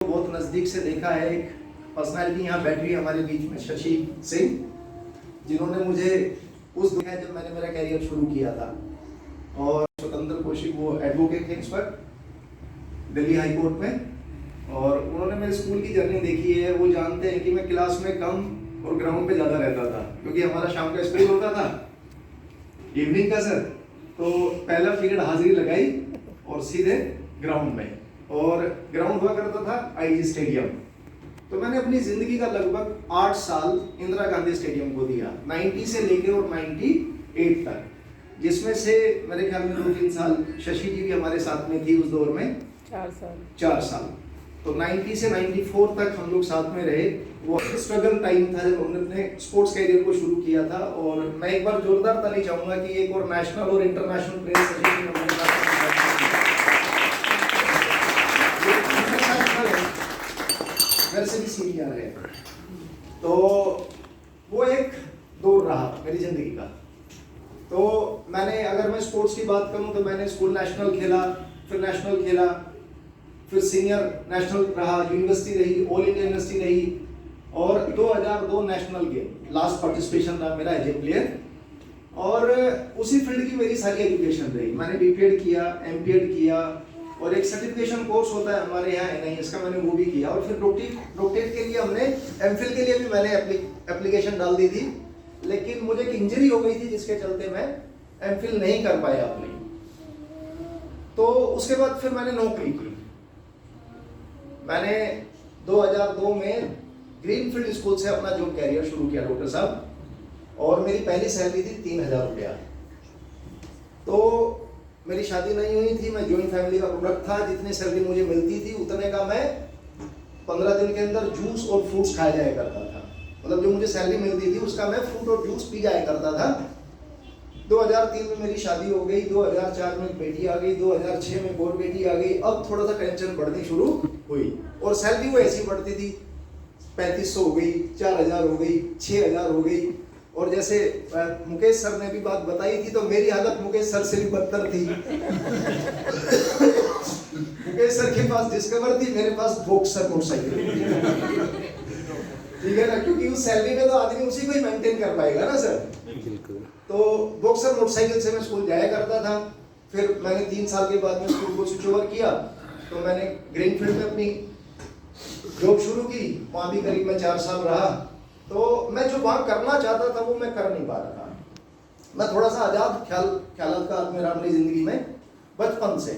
बहुत नज़दीक से देखा है। एक पर्सनालिटी यहाँ बैठ रही है हमारे बीच में, शशि सिंह, जिन्होंने मुझे उस दिन जब मैंने मेरा कैरियर शुरू किया था। और स्वतंत्र कौशिक वो एडवोकेट थे इस पर दिल्ली हाई कोर्ट में, और उन्होंने मेरे स्कूल की जर्नी देखी है। वो जानते हैं कि मैं क्लास में कम और ग्राउंड पे ज़्यादा रहता था, क्योंकि हमारा शाम का स्कूल होता था, इवनिंग का सर। तो पहला पीरियड हाजिरी लगाई और सीधे ग्राउंड में, और ग्राउंड हुआ करता था आईजी स्टेडियम। तो मैंने अपनी ज़िंदगी का लगभग 8 साल इंदिरा गांधी स्टेडियम को दिया, 90 से लेकर और 98 तक, जिसमें से मेरे ख्याल में 2-3 साल शशि जी भी हमारे साथ में थी उस दौर में, 4 साल। तो 90 से 94 तक हम लोग साथ में रहे। वो स्ट्रगल टाइम था जब हमने अपने स्पोर्ट्स कैरियर को शुरू किया था। और मैं एक बार जोरदार ताली चाहूंगा कि एक और नेशनल और इंटरनेशनल प्लेयर शशि जी हमारे साथ मेरे से भी सीनियर है। तो वो एक दौर रहा मेरी जिंदगी का। तो मैंने, अगर मैं स्पोर्ट्स की बात करूं तो मैंने स्कूल नेशनल खेला, फिर नेशनल खेला, फिर सीनियर नेशनल रहा, यूनिवर्सिटी रही, ऑल इंडिया यूनिवर्सिटी रही, और 2002 नेशनल गेम लास्ट पार्टिसिपेशन रहा मेरा एज ए प्लेयर। और उसी फील्ड की मेरी सारी एजुकेशन रही। मैंने बीपीएड किया, एमपीएड किया, और एक सर्टिफिकेशन कोर्स होता है हमारे यहाँ एनआईएस का, मैंने वो भी किया। और फिर डॉक्टरेट के लिए हमने, एमफिल के लिए भी मैंने एप्लीकेशन डाल दी थी, लेकिन मुझे एक इंजरी हो गई थी जिसके चलते मैं एमफिल नहीं कर पाया अपनी। तो उसके बाद फिर मैंने नौकरी की। मैंने 2002 में ग्रीनफील्ड स्कूल से अपना जॉब कैरियर शुरू किया डॉक्टर साहब, और मेरी पहली सैलरी थी 3000 रुपया। तो मेरी शादी नहीं हुई थी, मैं जॉइंट फैमिली का प्रोडक्ट था। जितनी सैलरी मुझे मिलती थी उतने का मैं 15 दिन के अंदर जूस और फ्रूट्स खाया जाया करता था। मतलब जो मुझे सैलरी मिलती थी उसका मैं फ्रूट और जूस पी जाया करता था। 2003 में मेरी शादी हो गई, 2004 में बेटी आ गई, 2006 में एक और बेटी आ गई। अब थोड़ा सा टेंशन बढ़नी शुरू हुई, और सैलरी वो ऐसी बढ़ती थी, 3500 हो गई, 4000 हो गई, 6000 हो गई। और जैसे मुकेश सर ने भी बात बताई थी, तो मेरी हालत मुकेश सर से भी बदतर थी। मुकेश सर के पास डिस्कवर थी, मेरे पास बॉक्सर मोटरसाइकिल। ठीक है ना, क्योंकि उस सैलरी में तो आदमी उसी को ही मेंटेन कर पाएगा ना सर। तो बॉक्सर मोटरसाइकिल से मैं स्कूल जाया करता था। फिर मैंने 3 साल के बाद में स्कूल को स्विच ओवर किया, तो मैंने ग्रीनफील्ड में अपनी जॉब शुरू की। वहाँ भी करीब मैं 4 साल रहा। तो मैं जो वहाँ करना चाहता था वो मैं कर नहीं पा रहा था। मैं थोड़ा सा आज़ाद ख्यालात का आदमी रहा अपनी ज़िंदगी में बचपन से।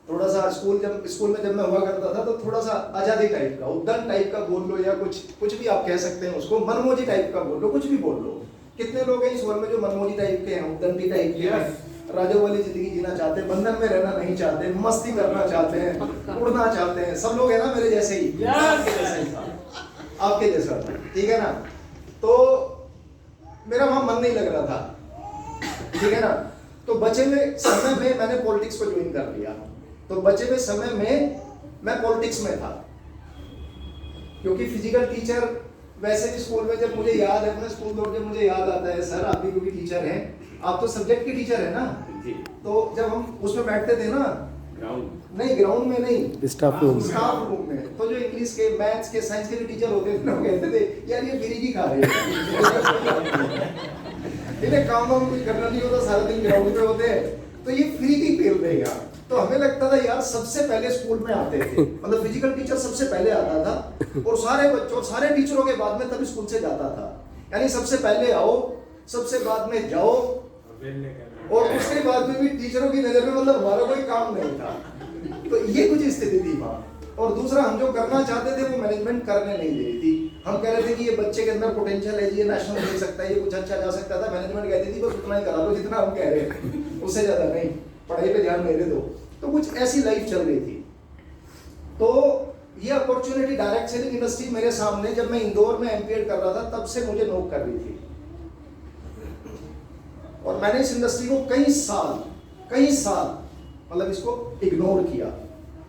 थोड़ा सा स्कूल में जब मैं हुआ करता था तो थोड़ा सा आज़ादी टाइप का, उद्दंड टाइप का बोल लो, या कुछ भी आप कह सकते हैं उसको, मनमोजी टाइप का बोल लो, कुछ भी बोल लो। कितने लोग हैं इस वर्ल्ड में जो मनमोजी टाइप के हैं, उद्दंडी टाइप के हैं, राजा वाली जिंदगी जीना चाहते हैं, बंधन में रहना नहीं चाहते, मस्ती करना चाहते हैं, उड़ना चाहते हैं। सब लोग है ना मेरे जैसे ही, आपके जैसा था, ठीक है ना। तो मेरा वहां मन नहीं लग रहा था, ठीक है ना। तो बचे हुए समय में मैंने पॉलिटिक्स को ज्वाइन कर लिया। तो बचे हुए समय में मैं पॉलिटिक्स में था, क्योंकि फिजिकल टीचर वैसे भी स्कूल में, जब मुझे याद है अपने स्कूल दौर, जब मुझे याद आता है, सर आप भी क्योंकि टीचर हैं, आप तो सब्जेक्ट के टीचर है ना जी। तो जब हम उसमें बैठते थे ना, ग्राउंड में नहीं, स्टाफ रूम में, तो जो इंग्लिश के, मैथ्स के, साइंस के जो टीचर होते थे ना, कहते थे यार ये बिरगी खा रहे हैं। इन्हें काम कुछ करना नहीं होता, सारा दिन ग्राउंड पे होते हैं, तो ये फ्री की खेल देगा। तो हमें लगता था यार सबसे पहले स्कूल में आते थे, मतलब फिजिकल टीचर सबसे पहले आता था, और सारे बच्चों, सारे टीचरों के बाद में तभी स्कूल से जाता था। यानी सबसे पहले आओ, सबसे बाद में जाओ, और उसके बाद में भी टीचरों की नजर में मतलब हमारा कोई काम नहीं था। तो ये कुछ स्थिति थी वहाँ। और दूसरा, हम जो करना चाहते थे वो मैनेजमेंट करने नहीं दे रही थी। हम कह रहे थे कि ये बच्चे के अंदर पोटेंशियल है, ये नेशनल खेल सकता है, ये कुछ अच्छा जा सकता था। मैनेजमेंट कहती थी बस उतना ही करा लो जितना हम कह रहे हैं, उससे ज्यादा नहीं, पढ़ाई पे ध्यान नहीं दे दो। तो कुछ ऐसी लाइफ चल रही थी। तो ये अपॉर्चुनिटी डायरेक्ट सेलिंग इंडस्ट्री मेरे सामने, जब मैं इंदौर में एमपीएड कर रहा था, तब से मुझे नोक कर रही थी। और मैंने इस इंडस्ट्री को कई साल मतलब इसको इग्नोर किया।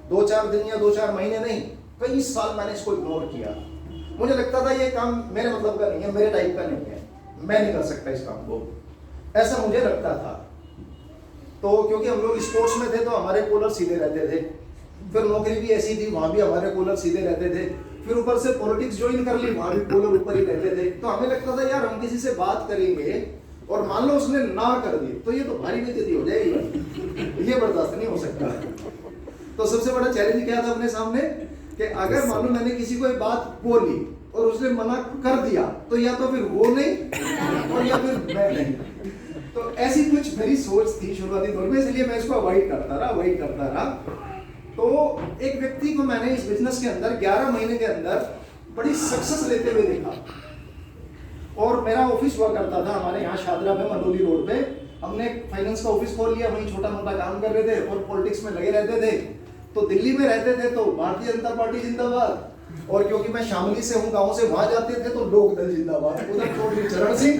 2-4 दिन या 2-4 महीने नहीं, कई साल मैंने इसको इग्नोर किया। मुझे लगता था ये काम मेरे मतलब का नहीं है, मेरे टाइप का नहीं है, मैं नहीं कर सकता इस काम को, ऐसा मुझे लगता था। तो क्योंकि हम लोग स्पोर्ट्स में थे तो हमारे कॉलर सीधे रहते थे, फिर नौकरी भी ऐसी थी, वहाँ भी हमारे कूलर सीधे रहते थे। फिर ऊपर से पॉलिटिक्स ज्वाइन कर ली, वहाँ भी कूलर ऊपर ही रहते थे। तो हमें लगता था यार हम किसी से बात करेंगे और मान लो उसने ना कर दी तो ये तो भारी बेइज्जती हो जाएगी, ये बर्दाश्त नहीं हो सकता। तो सबसे बड़ा चैलेंज क्या था अपने सामने कि अगर मान लो मैंने किसी को एक बात बोली और उसने मना कर दिया तो या तो फिर वो नहीं और या फिर मैं नहीं। तो ऐसी कुछ मेरी सोच थी शुरुआती दौर में, इसलिए मैं इसको अवॉइड करता रहा। तो एक व्यक्ति को मैंने इस बिजनेस के अंदर 11 महीने के अंदर बड़ी सक्सेस लेते हुए देखा। और मेरा ऑफिस हुआ करता था हमारे यहाँ शादरा में, मंडोली रोड पे। हमने फाइनेंस का ऑफिस खोल लिया, वहीं छोटा मोटा काम कर रहे थे और पॉलिटिक्स में लगे रहते थे। तो दिल्ली में रहते थे तो भारतीय जनता पार्टी जिंदाबाद, और क्योंकि मैं शामली से हूँ, गांव से वहां जाते थे तो लोक दल जिंदाबाद, उधर चौधरी चरण सिंह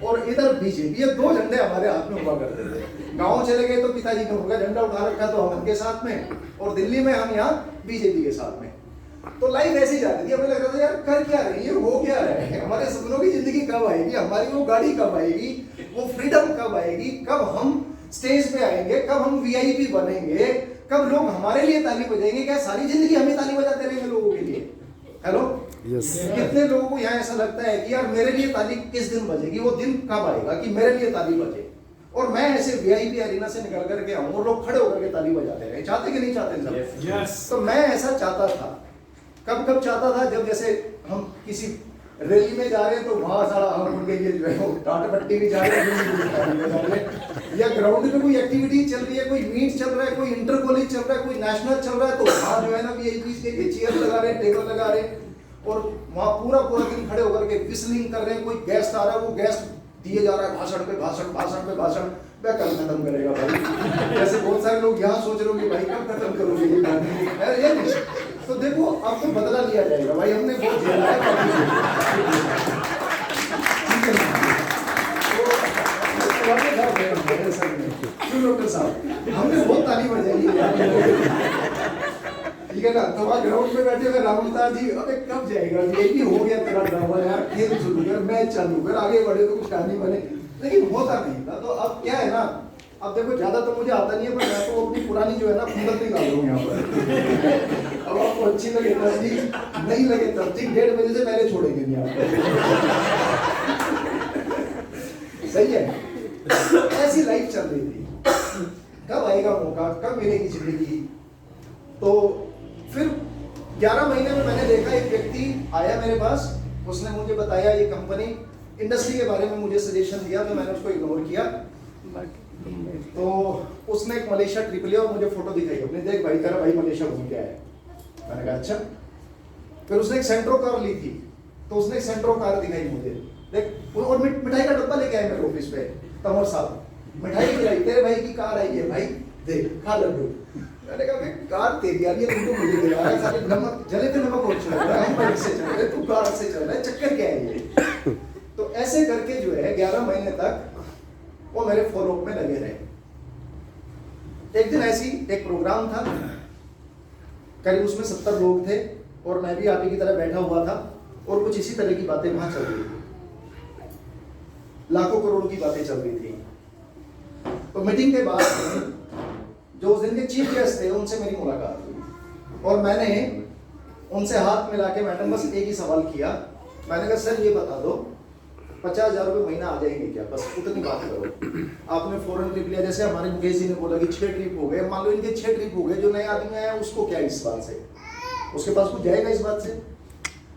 और इधर बीजेपी। ये 2 झंडे हमारे हाथ में हुआ करते थे। गांव चले गए तो पिताजी ने उनका झंडा उठा रखा तो हम उनके साथ में, और दिल्ली में हम यहाँ बीजेपी के साथ में। तो लाइफ ऐसी जा रही थी, हमें लग रहा था यार कर क्या रही है, हो क्या रहा है, हमारे सपनों की जिंदगी कब आएगी, हमारी वो गाड़ी कब आएगी, वो फ्रीडम कब आएगी, कब हम स्टेज पे आएंगे, कब हम वीआईपी बनेंगे, कब लोग हमारे लिए ताली बजाएंगे। क्या सारी जिंदगी हम ही ताली बजाते रहेंगे लोगों के लिए? हेलो, कितने लोगों को यहाँ ऐसा लगता है कि यार मेरे लिए ताली किस दिन बजेगी, वो दिन कब आएगा कि मेरे लिए ताली बजे, और मैं ऐसे वीआईपी अरीना से निकल करके आऊं और लोग खड़े होकर के ताली बजाते रहे। चाहते कि नहीं चाहते सब? yes. तो मैं ऐसा चाहता था। कब चाहता था? जब जैसे हम किसी रैली में जा रहे हैं तो वहां सारा हम उनके ये जो है टाटा पट्टी भी जा रहे हैं, या ग्राउंड में कोई एक्टिविटी चल रही है, कोई मीट चल रहा है, कोई इंटर कॉलेज चल रहा है, कोई नेशनल चल रहा है, तो वहां जो है ना वीआईपी के लिए चेयर लगा रहे हैं, टेबल लगा रहे हैं, और वहां पूरा दिन खड़े होकर के विस्लिंग कर रहे हैं। कोई गेस्ट आ रहा है, वो गेस्ट दिए जा रहा है भाषण पे भाषण। मैं कल खत्म करेगा भाई। जैसे बहुत सारे लोग यहाँ सोच रहे हो भाई कब खत्म करोगे ये नहीं। तो देखो अब तो बदला लिया जाएगा भाई, हमने बहुत झेला है। डॉक्टर साहब हमने बहुत ताली बजाई है, ठीक है ना? तो वहाँ ग्राउंड में बैठे हुए रामलता जी, अबे कब जाएगा, ये हो गया तेरा ड्रामा यार, खेल शुरू कर, मैच चालू कर, आगे बढ़े तो कुछ कहानी बने, लेकिन होता नहीं था। तो अब क्या है ना, अब देखो ज्यादा तो मुझे आता नहीं है, पर मैं तो अपनी पुरानी जो है ना कुंडल निकाल रहा हूँ यहाँ पर। अब आपको अच्छी लगे तब ठीक, नहीं लगे तब ठीक, 1:30 बजे से पहले छोड़ेंगे नहीं आपको। सही है, ऐसी लाइफ चल रही थी। कब आएगा मौका, कब मिलेगी जिंदगी? तो फिर 11 महीने में मैंने देखा एक व्यक्ति आया मेरे पास, उसने मुझे बताया ये कंपनी इंडस्ट्री के बारे में मुझे सजेशन दिया, तो मैंने उसको इग्नोर किया। तो उसने एक मलेशिया ट्रिप लिया और मुझे फोटो दिखाई अपने, देख भाई तेरा भाई मलेशिया घूम के आया। मैंने कहा अच्छा। फिर उसने एक सेंट्रो कार ली थी, तो उसने एक सेंट्रो कार दिखाई मुझे, देख, और मिठाई का डब्बा लेके आए मेरे ऑफिस पे, तमर साहब मिठाई खिलाई, तेरे भाई की कार आई है भाई, देख खा लड्डू। मैंने कहा कार तेरी यार, ये तुमको मुझे दिला रहा है, सारे नमक जले पे नमक और चल रहा है, हम बाइक से चल रहे हैं, तू कार से चल रहा है, चक्कर क्या है ये? तो ऐसे करके जो है 11 महीने तक वो मेरे फॉलोअप में लगे रहे। एक दिन ऐसी एक प्रोग्राम था, करीब उसमें 70 लोग थे और मैं भी आप ही की तरह बैठा हुआ था, और कुछ इसी तरह की बातें वहां चल रही थी, लाखों करोड़ों की बातें चल रही थी। तो मीटिंग के बाद जो उस दिन के चीफ गेस्ट थे उनसे मेरी मुलाकात हुई, और मैंने उनसे हाथ मिला के मैडम बस एक ही सवाल किया। मैंने कहा सर ये बता दो 50,000 रुपये महीना आ जाएंगे क्या, बस उतनी बात करो। आपने फॉरेन ट्रिप लिया, जैसे हमारे मुकेश जी ने बोला कि 6 ट्रिप हो गए, मान लो इनके 6 ट्रिप हो गए, जो नए आदमी आया उसको क्या इस बात से, उसके पास कुछ जाएगा इस बात से?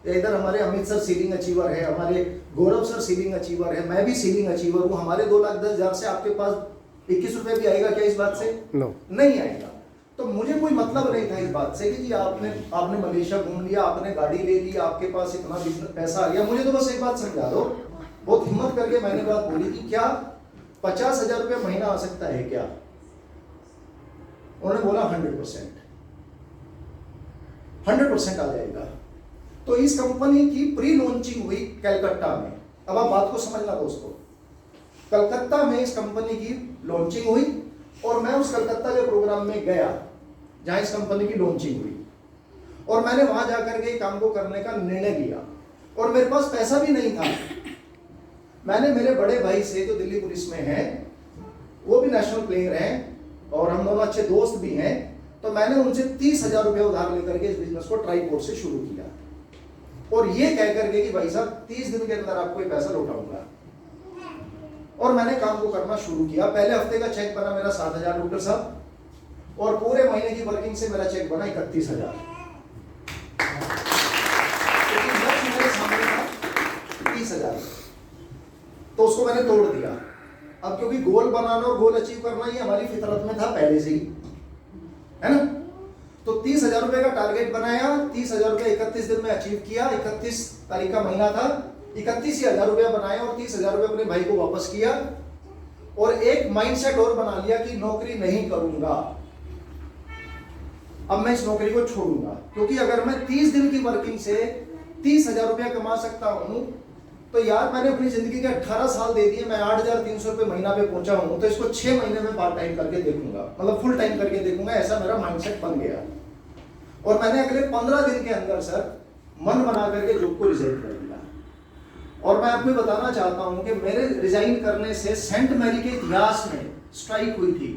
इधर हमारे अमित सर सीलिंग अचीवर है, हमारे गौरव सर सीलिंग अचीवर है, मैं भी सीलिंग अचीवर हूँ, हमारे 2,10,000 से आपके पास 21 रुपए भी आएगा क्या इस बात से? नहीं आएगा। तो मुझे कोई मतलब नहीं था इस बात से कि जी आपने मलेशिया घूम लिया, आपने गाड़ी ले ली, आपके पास इतना बिजनेस पैसा आ गया, मुझे तो बस एक बात समझा दो। बहुत हिम्मत करके मैंने बात बोली कि क्या 50,000 रुपये महीना आ सकता है क्या? उन्होंने बोला 100% आ जाएगा। तो इस कंपनी की प्री लॉन्चिंग हुई कलकत्ता में। अब आप बात को समझना दोस्तों, कलकत्ता में इस कंपनी की लॉन्चिंग हुई, और मैं उस कलकत्ता के प्रोग्राम में गया जहां इस कंपनी की लॉन्चिंग हुई, और मैंने वहां जाकर के काम को करने का निर्णय लिया, और मेरे पास पैसा भी नहीं था। मैंने मेरे बड़े भाई से जो दिल्ली पुलिस में हैं, वो भी नेशनल प्लेयर हैं और हम दोनों अच्छे दोस्त भी हैं, तो मैंने उनसे 30,000 रुपये उधार लेकर के इस बिजनेस को ट्राईपोर्ट से शुरू किया, और ये कह करके कि भाई साहब 30 दिन के अंदर आपको ये पैसा लौटाऊंगा। और मैंने काम को करना शुरू किया। पहले हफ्ते का चेक बना मेरा 7,000 डॉक्टर साहब, और पूरे महीने की वर्किंग से मेरा चेक बना 31,000। मेरे सामने था 30,000, तो उसको मैंने तोड़ दिया। अब क्योंकि गोल बनाना और गोल अचीव करना ये हमारी फितरत में था पहले से ही, है ना। तो 30,000 रुपए का टारगेट बनाया, 30,000 रुपए 31 दिन में अचीव किया। 31 तारीख का महीना था, 31,000 रुपया बनाया और 30,000 रुपये अपने भाई को वापस किया। और एक माइंडसेट और बना लिया कि नौकरी नहीं करूंगा, अब मैं इस नौकरी को छोड़ूंगा। क्योंकि अगर मैं 30 दिन की वर्किंग से 30,000 रुपया कमा सकता हूं, तो यार मैंने अपनी जिंदगी के 18 साल दे दिए, मैं 8,300 रुपये महीना पे पहुंचा हूं, तो इसको 6 महीने में पार्ट टाइम करके देखूंगा, मतलब फुल टाइम करके देखूंगा। ऐसा मेरा माइंडसेट बन गया। और मैंने अगले 15 दिन के अंदर सर मन बना करके जॉब को रिजाइन कर दिया। और मैं आपको बताना चाहता हूं कि मेरे रिजाइन करने से सेंट मैरी के इतिहास में स्ट्राइक हुई थी।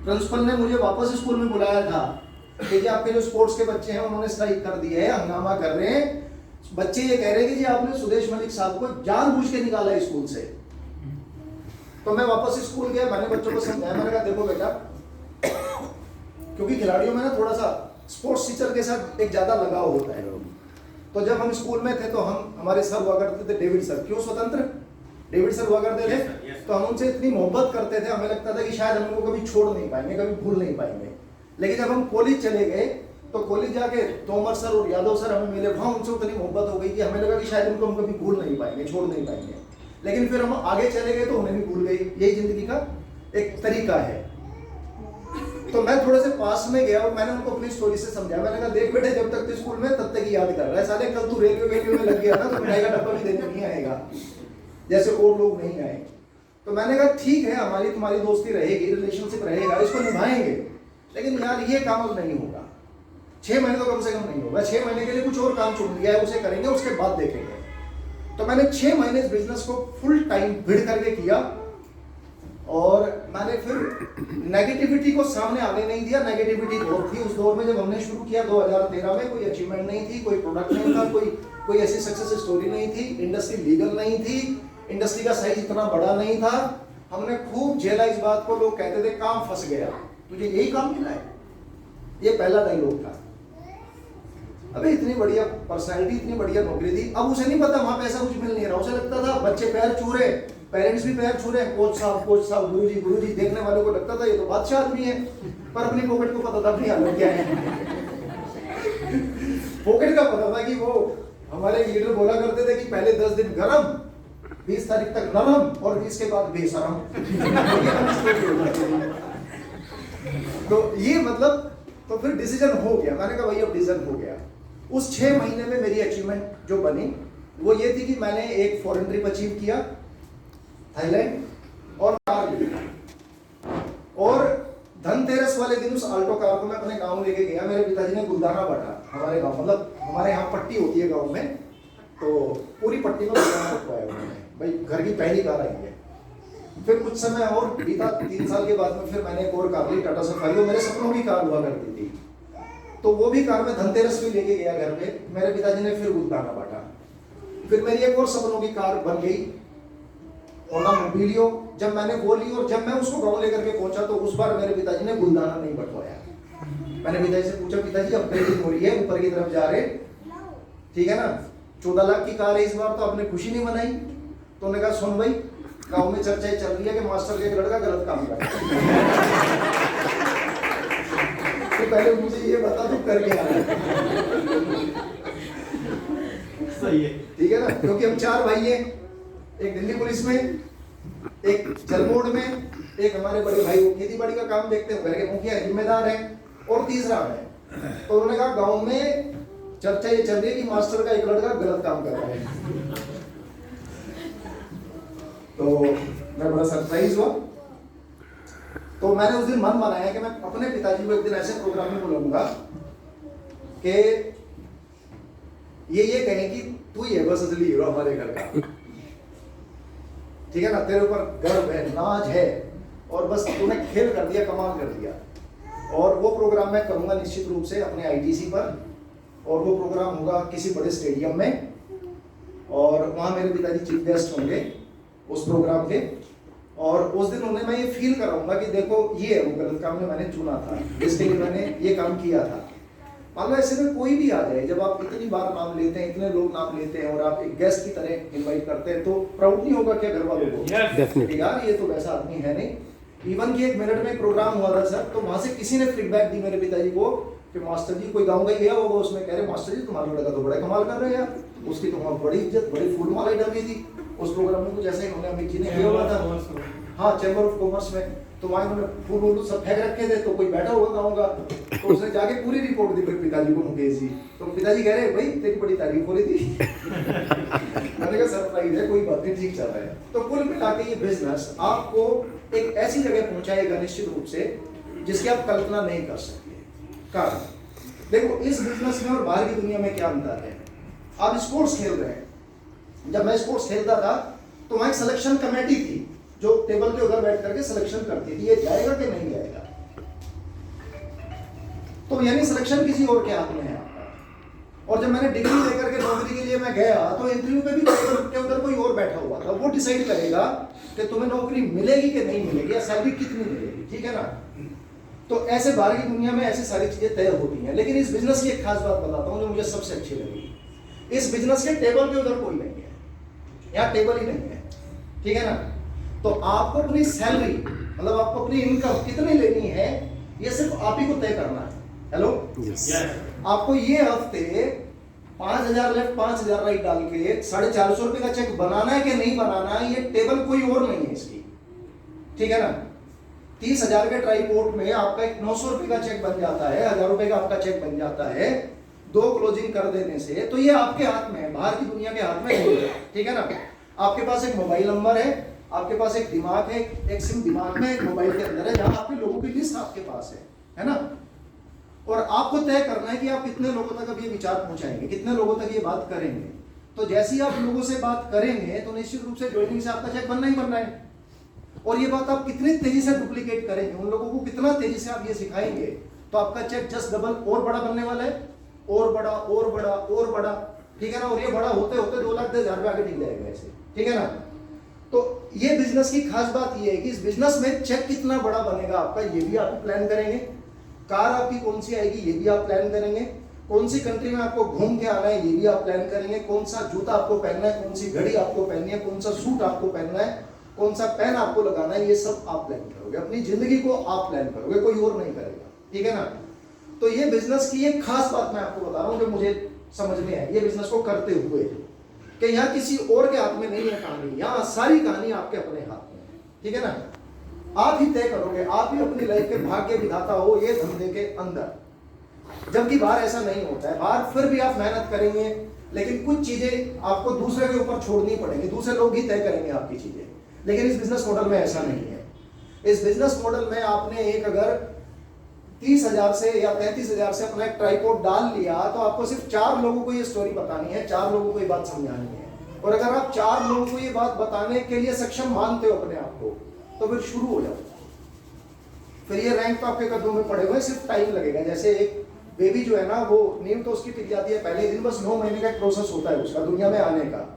प्रिंसिपल ने मुझे वापस स्कूल में बुलाया था कि जी आपके जो स्पोर्ट्स के बच्चे हैं उन्होंने स्ट्राइक कर दी है, हंगामा कर रहे हैं। बच्चे ये कह रहे हैं कि जी आपने सुदेश मलिक साहब को जानबूझ के निकाला है स्कूल से। तो मैं वापस स्कूल गया, मैंने बच्चों को समझाया, मैंने कहा देखो बेटा, क्योंकि खिलाड़ियों में ना थोड़ा सा स्पोर्ट्स टीचर के साथ एक ज्यादा लगाव होता है। तो जब हम स्कूल में थे तो हमारे सर हुआ करते थे डेविड सर, क्यों स्वतंत्र डेविड सर हुआ करते थे। तो हम उनसे इतनी मोहब्बत करते थे, हमें लगता था कि शायद हम उनको कभी छोड़ नहीं पाएंगे, कभी भूल नहीं पाएंगे। लेकिन जब हम कॉलेज चले गए तो कॉलेज जाके तोमर सर और यादव सर हमें मिले, वहां उनसे उतनी मोहब्बत हो गई कि हमें लगा कि शायद उनको हम कभी भूल नहीं पाएंगे, छोड़ नहीं पाएंगे। लेकिन फिर हम आगे चले गए तो उन्हें भी भूल गई। यही जिंदगी का एक तरीका है। तो मैं थोड़े से पास में गया और मैंने उनको अपनी स्टोरी से समझाया। मैंने कहा देख बेटे, जब तक तू स्कूल में तब तक याद कर रहा है, साले कल तू रेलवे में लग गया ना तो मिठाई का डब्बा भी देने नहीं आएगा जैसे और लोग नहीं आए। तो मैंने कहा ठीक है, हमारी तुम्हारी दोस्ती रहेगी, रिलेशनशिप रहेगा, इसको निभाएंगे, लेकिन यार ये काम अब नहीं होगा। 6 महीने तो कम से कम नहीं होगा। 6 महीने के लिए कुछ और काम चुन लिया है, उसे करेंगे, उसके बाद देखेंगे। तो मैंने 6 महीने इस बिजनेस को फुल टाइम भिड़ करके किया। और मैंने फिर नेगेटिविटी को सामने आने नहीं दिया। नेगेटिविटी बहुत थी उस दौर में जब हमने शुरू किया 2013 में। कोई अचीवमेंट नहीं थी, कोई प्रोडक्ट नहीं था, कोई ऐसी सक्सेस स्टोरी नहीं थी, इंडस्ट्री लीगल नहीं थी, इंडस्ट्री का साइज इतना बड़ा नहीं था। हमने खूब झेला इस बात को। लोग कहते थे काम फंस गया, तुझे यही काम मिला है, ये पहला डायलॉग था। अबे इतनी बढ़िया पर्सनैलिटी, इतनी बढ़िया नौकरी थी, अब उसे नहीं पता वहां पैसा कुछ मिल नहीं रहा। उसे लगता था बच्चे पैर छू रहे, पेरेंट्स भी पैर छू रहे हैं, कोच साहब गुरुजी। देखने वालों को लगता था ये तो बादशाह आदमी है, पर अपनी पॉकेट को पता था अपनी हालत क्या है। पॉकेट का पता था कि वो हमारे लीडर बोला करते थे कि पहले 10 दिन गरम, 20 तारीख तक नरम और 20 के बाद बेशरम। तो ये मतलब, तो फिर डिसीजन हो गया। मैंने कहा भाई अब डिसीजन हो गया। उस 6 महीने में मेरी अचीवमेंट जो बनी वो ये थी कि मैंने एक फॉरेन ट्रिप अचीव किया थाईलैंड, और धनतेरस वाले दिन उस आल्टो कार को मैं अपने गांव लेके गया। मेरे पिताजी ने गुलदाना बांटा हमारे गांव, मतलब हमारे यहाँ पट्टी होती है गांव में, तो पूरी पट्टी में गुलदाना रखवाया उन्होंने। भाई घर की पहली कार आई है। फिर कुछ समय और बीता, 3 साल के बाद में फिर मैंने एक और कार ली, टाटा सफारी। वो मेरे सपनों की कार हुआ करती थी, तो वो भी कार में धनतेरस भी लेके गया घर पे। मेरे पिताजी ने फिर गुलदाना बांटा। फिर मेरी एक और सपनों की कार बन गई ओला मोबिलियो। जब मैंने वो ली और जब मैं उसको गाँव लेकर के पहुंचा तो उस बार मेरे पिताजी ने गुलदाना नहीं बंटवाया। मैंने पिताजी से पूछा, पिताजी अब ट्रेनिंग हो रही है, ऊपर की तरफ जा रहे, ठीक है ना, 14 लाख की कार है इस बार, तो आपने खुशी नहीं मनाई। तो उन्होंने कहा सुन भाई, गाँव में चर्चा चल रही है कि मास्टर का एक लड़का गलत काम कर रहा है, तो पहले मुझे ये बता तू कर क्या रहा है। सही है, ठीक है ना, क्योंकि हम 4 भाई हैं, एक दिल्ली पुलिस में, एक जल बोर्ड में, एक हमारे बड़े भाई वो खेती बाड़ी का काम देखते हैं, घर के मुखिया जिम्मेदार हैं, और तीसरा है। तो उन्होंने कहा गांव में चर्चा ये चल रही है कि मास्टर का एक लड़का गलत काम कर रहा है। तो मैं बड़ा सरप्राइज हुआ। तो मैंने उस दिन मन बनाया कि मैं अपने पिताजी को एक दिन ऐसे प्रोग्राम में बुलाऊंगा कि ये कहें कि तू ही है बस असली हीरो हमारे घर का, ठीक है ना, तेरे ऊपर गर्व है, नाज है, और बस तूने खेल कर दिया, कमाल कर दिया। और वो प्रोग्राम मैं करूँगा निश्चित रूप से अपने आईटीसी पर, और वो प्रोग्राम होगा किसी बड़े स्टेडियम में, और वहाँ मेरे पिताजी चीफ गेस्ट होंगे उस प्रोग्राम के। और उस दिन उन्हें मैं ये फील कराऊंगा कि देखो ये है वो गलत काम में मैंने चुना था, जिसके लिए मैंने ये काम किया था। मान लो ऐसे में कोई भी आ जाए, जब आप इतनी बार नाम लेते हैं, इतने लोग नाम लेते हैं और आप एक गेस्ट की तरह इनवाइट करते हैं, तो प्राउड नहीं होगा क्या घर वालों को? यार ये तो वैसा आदमी है नहीं। इवन कि 1 मिनट में प्रोग्राम हुआ था सर, तो वहां से किसी ने फीडबैक दी मेरे पिताजी को कि मास्टर जी, कोई गाँव का गया होगा, उसमें कह रहे मास्टर जी तुम्हारा लड़का तो बड़ा कमाल कर रहे हैं यार, उसकी तो वहाँ बड़ी इज्जत, बड़ी फूल माला डाली थी उस प्रोग्राम में, कुछ ऐसा ही उन्होंने अमित जी ने किया हुआ था। हाँ, चैम्बर ऑफ कॉमर्स में, तो वहाँ उन्होंने फूल सब फेंक रखे थे, तो कोई बैठा हुआ गाँव, तो उसने जाके पूरी रिपोर्ट दी फिर पिताजी को, मुकेश जी। तो पिताजी कह रहे भाई तेरी बड़ी तारीफ हो रही थी। मैंने कहा सरप्राइज है, कोई बात नहीं, ठीक चल रहा है। तो कुल मिला के ये बिजनेस आपको एक ऐसी जगह पहुंचाएगा निश्चित रूप से जिसकी आप कल्पना नहीं कर सकते। कारण देखो, इस बिजनेस में और बाहर की दुनिया में क्या अंतर है। आप स्पोर्ट्स खेल रहे हैं, जब मैं स्पोर्ट्स खेलता था तो वहाँ एक सिलेक्शन कमेटी थी जो टेबल के उधर बैठ करके सिलेक्शन करती थी, ये जाएगा कि नहीं जाएगा। तो यानी सिलेक्शन किसी और के हाथ में है आपका। और जब मैंने डिग्री लेकर के नौकरी के लिए मैं गया, तो इंटरव्यू पे भी टेबल के उधर कोई और बैठा हुआ था, वो डिसाइड करेगा कि तुम्हें नौकरी मिलेगी कि नहीं मिलेगी, या सैलरी कितनी मिलेगी, ठीक है ना। तो ऐसे बाहर की दुनिया में ऐसी सारी चीजें तय होती हैं। लेकिन इस बिजनेस की एक खास बात बताता हूँ जो मुझे सबसे अच्छी लगी। इस बिजनेस के टेबल के उधर कोई नहीं है, यहाँ टेबल ही नहीं है, ठीक है ना। तो आपको अपनी सैलरी, मतलब आपको अपनी इनकम कितनी लेनी है, ये सिर्फ आप ही को तय करना है। हेलो, आपको ये हफ्ते 5,000 लेफ्ट 5,000 राइट डाल के 450 रुपए का चेक बनाना है कि नहीं बनाना है, ये टेबल कोई और नहीं है इसकी, ठीक है ना। 30,000 के ट्राईपोर्ट में आपका एक 900 रुपए का चेक बन जाता है, 1,000 रुपए का आपका चेक बन जाता है 2 क्लोजिंग कर देने से। तो ये आपके हाथ में है, बाहर की दुनिया के हाथ में नहीं है, ठीक है ना। आपके पास एक मोबाइल नंबर है, आपके पास एक दिमाग है, एक सिम दिमाग में, एक मोबाइल के अंदर है, जहां आपके लोगों की लिस्ट आपके पास है ना। और आपको तय करना है कि आप कितने लोगों तक अब ये विचार पहुंचाएंगे, कितने लोगों तक ये बात करेंगे। तो जैसे ही आप लोगों से बात करेंगे तो निश्चित रूप से ज्वाइनिंग से आपका चेक बनना ही बनना है। और ये बात आप कितनी तेजी से डुप्लीकेट करेंगे, उन लोगों को कितना तेजी से आप ये सिखाएंगे, तो आपका चेक जस्ट डबल और बड़ा बनने वाला है, और बड़ा और बड़ा और बड़ा, ठीक है ना। और ये बड़ा होते होते 2,10,000 रुपए आगे टिक जाएगा ऐसे, ठीक है ना। तो ये बिजनेस की खास बात ये है कि इस बिजनेस में चेक कितना बड़ा बनेगा आपका, ये भी आप प्लान करेंगे। कार आपकी कौन सी आएगी, ये भी आप प्लान करेंगे। कौन सी कंट्री में आपको घूम के आना है, ये भी आप प्लान करेंगे। कौन सा जूता आपको पहनना है, कौन सी घड़ी आपको पहननी है, कौन सा सूट आपको पहनना है, कौन सा पेन आपको लगाना है, ये सब आप प्लान करोगे। अपनी जिंदगी को आप प्लान करोगे, कोई और नहीं करेगा, ठीक है ना। तो ये बिजनेस की एक खास बात मैं आपको बता रहा हूँ जो मुझे समझ में आई ये बिजनेस को करते हुए, कि यहाँ किसी और के हाथ में नहीं है कहानी, यहाँ सारी कहानी आपके अपने हाथ में है, ठीक है ना। आप ही तय करोगे, आप ही अपनी लाइफ के भाग्य विधाता हो ये धंधे के अंदर। जबकि बाहर ऐसा नहीं होता है, बाहर फिर भी आप मेहनत करेंगे, लेकिन कुछ चीजें आपको दूसरे के ऊपर छोड़नी पड़ेंगी, दूसरे लोग ही तय करेंगे आपकी चीजें। लेकिन इस बिजनेस मॉडल में ऐसा नहीं है। इस बिजनेस मॉडल में आपने एक अगर 30,000 से या 33,000 से अपना एक ट्राइपॉड डाल लिया, तो आपको सिर्फ 4 लोगों को ये स्टोरी बतानी है, 4 लोगों को ये बात समझानी है। और अगर आप 4 लोगों को ये बात बताने के लिए सक्षम मानते हो अपने आप को, तो फिर शुरू हो जाओ। फिर ये रैंक तो आपके कदमों में पड़े हुए, सिर्फ टाइम लगेगा। जैसे एक बेबी जो है ना, वो नींव तो उसकी टिक जाती है पहले दिन, बस 9 महीने का एक प्रोसेस होता है उसका दुनिया में आने का।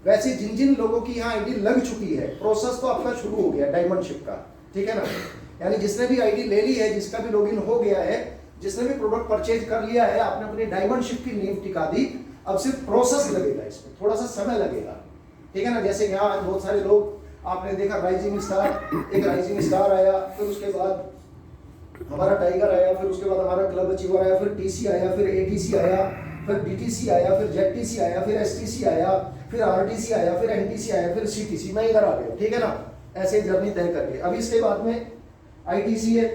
वैसे जिन जिन लोगों की यहाँ आईडी लग चुकी है, प्रोसेस तो आपका शुरू हो गया डायमंडशिप का, ठीक है ना। यानी जिसने भी आईडी ले ली है, जिसका भी लॉगिन हो गया है, जिसने भी प्रोडक्ट परचेज कर लिया है, आपने अपनी डायमंडशिप की नींव टिका दी। अब सिर्फ प्रोसेस लगेगा, इसमें थोड़ा सा समय लगेगा, ठीक है ना। जैसे यहाँ बहुत सारे लोग आपने देखा, राइजिंग स्टार, एक राइजिंग स्टार आया, फिर उसके बाद हमारा टाइगर आया, फिर उसके बाद हमारा क्लब अचीवर आया, फिर टीसी आया, फिर एटीसी आया, फिर डीटीसी आया, फिर जेडटीसी आया, फिर एसटीसी आया, फिर आरटीसी आया, फिर एनटीसी आया, फिर सीटीसी। मैं इधर आ गया, ठीक है ना। ऐसे जर्नी तय करके अभी इसके बाद में आईटीसी है,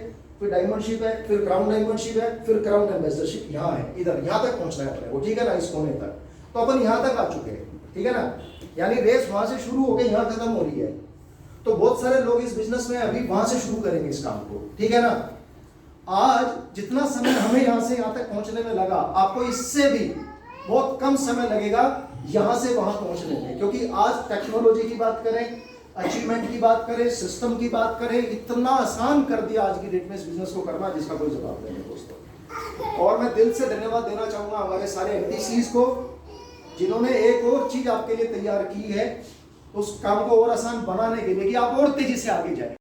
फिर डायमंडशिप है, फिर क्राउन डायमंडशिप है, फिर क्राउन एम्बेसडरशिप यहाँ है, इधर यहाँ तक पहुँचना है अपने को, ठीक है ना, इस कोने तक। तो अपन यहाँ तक आ चुके हैं, ठीक है ना। यानी रेस वहां से शुरू होकर यहाँ खत्म हो रही है। तो बहुत सारे लोग इस बिजनेस में अभी वहां से शुरू करेंगे इस काम को, ठीक है ना। आज जितना समय हमें यहाँ से यहाँ तक पहुंचने में लगा, आपको इससे भी बहुत कम समय लगेगा यहाँ से वहां पहुंचने में। क्योंकि आज टेक्नोलॉजी की बात करें, अचीवमेंट की बात करें, सिस्टम की बात करें, इतना आसान कर दिया आज की डेट में इस बिजनेस को करना जिसका कोई जवाब नहीं है दोस्तों। और मैं दिल से धन्यवाद देना चाहूंगा हमारे सारे एमटीसीज को, जिन्होंने एक और चीज आपके लिए तैयार की है उस काम को और आसान बनाने के लिए कि आप और तेजी से आगे जाए।